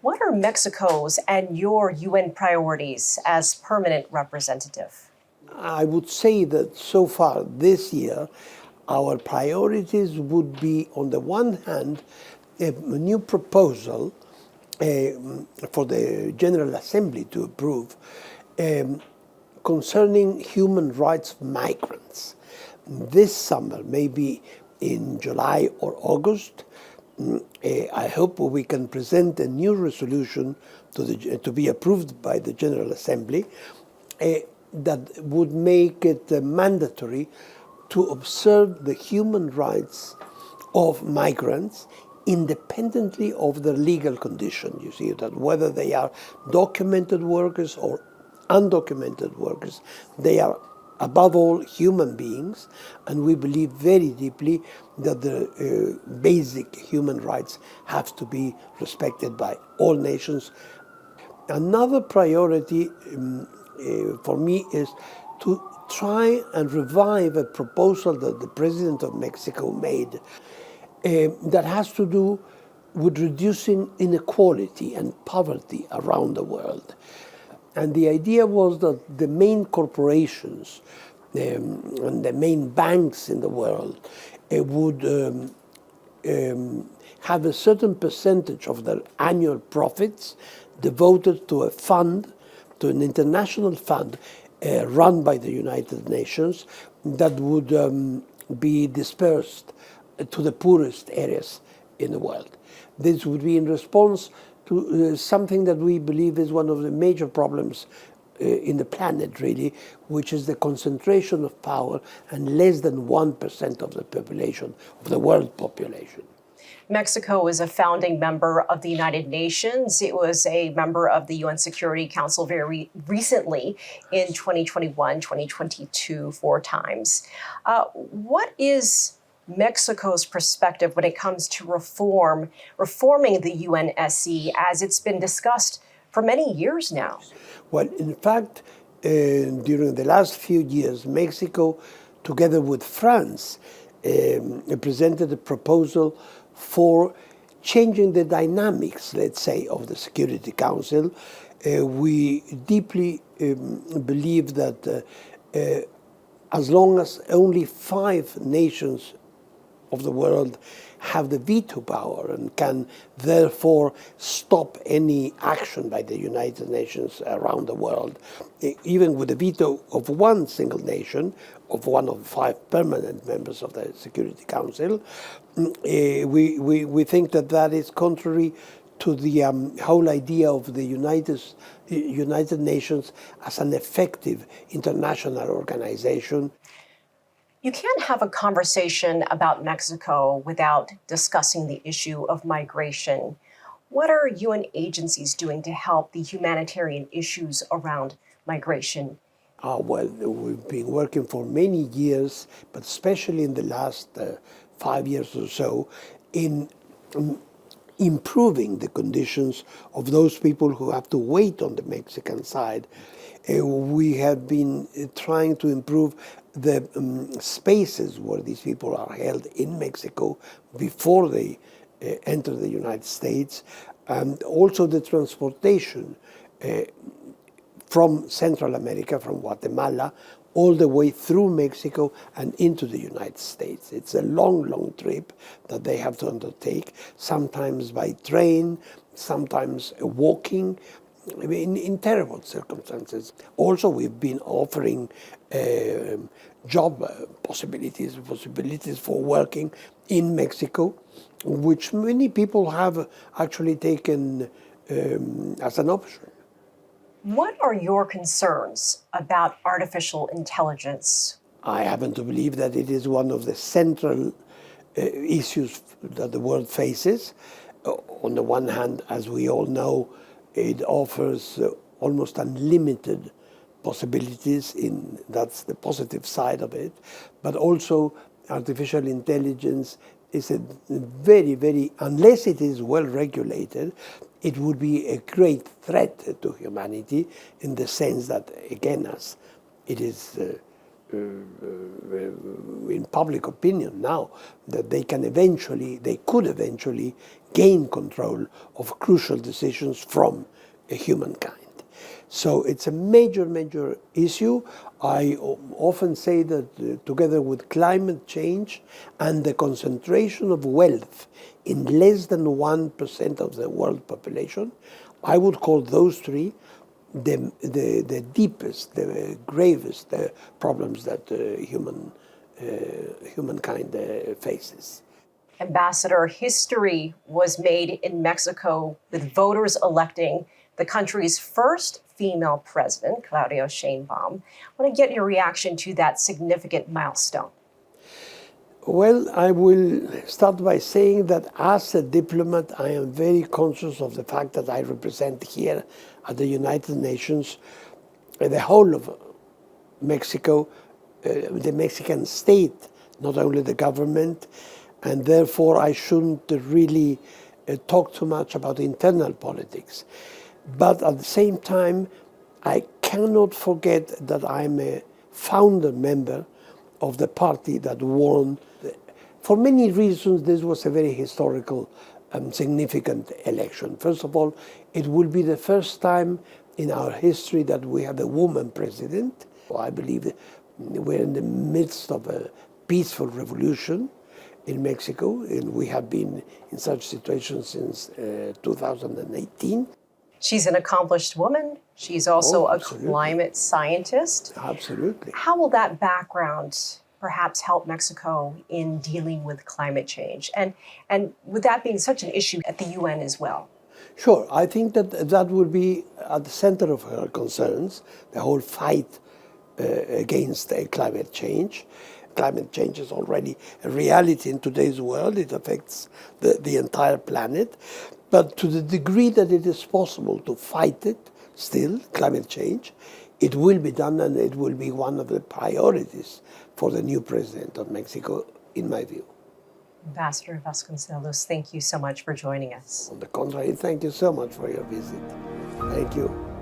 What are Mexico's and your UN priorities as permanent representative? I would say that so far this year, our priorities would be, on the one hand, a new proposal for the General Assembly to approve concerning human rights of migrants. This summer, maybe in July or August, I hope we can present a new resolution to be approved by the General Assembly that would make it mandatory to observe the human rights of migrants independently of their legal condition. You see, that whether they are documented workers or undocumented workers, they are above all human beings, and we believe very deeply that the basic human rights have to be respected by all nations. Another priority for me is to try and revive a proposal that the President of Mexico made that has to do with reducing inequality and poverty around the world. And the idea was that the main corporations and the main banks in the world would have a certain percentage of their annual profits devoted to a fund, to an international fund run by the United Nations that would be dispersed to the poorest areas in the world. This would be in response to something that we believe is one of the major problems in the planet, really, which is the concentration of power and less than 1% of the population, of the world population. Mexico is a founding member of the United Nations. It was a member of the UN Security Council very recently in 2021, 2022, 4 times. What is Mexico's perspective when it comes to reforming the UNSC as it's been discussed for many years now? Well, in fact, during the last few years, Mexico, together with France, presented a proposal for changing the dynamics, let's say, of the Security Council. We deeply believe that as long as only 5 nations of the world have the veto power and can therefore stop any action by the United Nations around the world, even with the veto of one single nation, of one of 5 permanent members of the Security Council, we think that that is contrary to the whole idea of the United Nations as an effective international organization. You can't have a conversation about Mexico without discussing the issue of migration. What are UN agencies doing to help the humanitarian issues around migration? Well, we've been working for many years, but especially in the last 5 years or so, in improving the conditions of those people who have to wait on the Mexican side. We have been trying to improve the spaces where these people are held in Mexico before they enter the United States, and also the transportation from Central America, from Guatemala, all the way through Mexico and into the United States. It's a long, long trip that they have to undertake, sometimes by train, sometimes walking, in terrible circumstances. Also, we've been offering job possibilities for working in Mexico, which many people have actually taken as an option. What are your concerns about artificial intelligence? I happen to believe that it is one of the central issues that the world faces. On the one hand, as we all know, it offers almost unlimited possibilities, that's the positive side of it. But also, artificial intelligence is a very, unless it is well regulated, it would be a great threat to humanity in the sense that, again, as it is in public opinion now, that they could eventually gain control of crucial decisions from humankind. So it's a major, major issue. I often say that together with climate change and the concentration of wealth in less than 1% of the world population, I would call those three the deepest, the gravest problems that humankind faces. Ambassador, history was made in Mexico with voters electing the country's first female president, Claudia Sheinbaum. I want to get your reaction to that significant milestone. Well, I will start by saying that as a diplomat, I am very conscious of the fact that I represent here at the United Nations the whole of Mexico, the Mexican state, not only the government, and therefore I shouldn't really talk too much about internal politics. But at the same time, I cannot forget that I'm a founder member of the party that won. For many reasons, this was a very historical and significant election. First of all, it will be the first time in our history that we have a woman president. I believe we're in the midst of a peaceful revolution in Mexico, and we have been in such situations since 2018. She's an accomplished woman. She's also a climate scientist. Absolutely. How will that background perhaps help Mexico in dealing with climate change? And with that being such an issue at the UN as well? Sure. I think that would be at the center of her concerns, the whole fight against climate change. Climate change is already a reality in today's world. It affects the entire planet. But to the degree that it is possible to fight it, still, climate change, it will be done, and it will be one of the priorities for the new president of Mexico, in my view. Ambassador Vasconcelos, thank you so much for joining us. On the contrary, thank you so much for your visit. Thank you.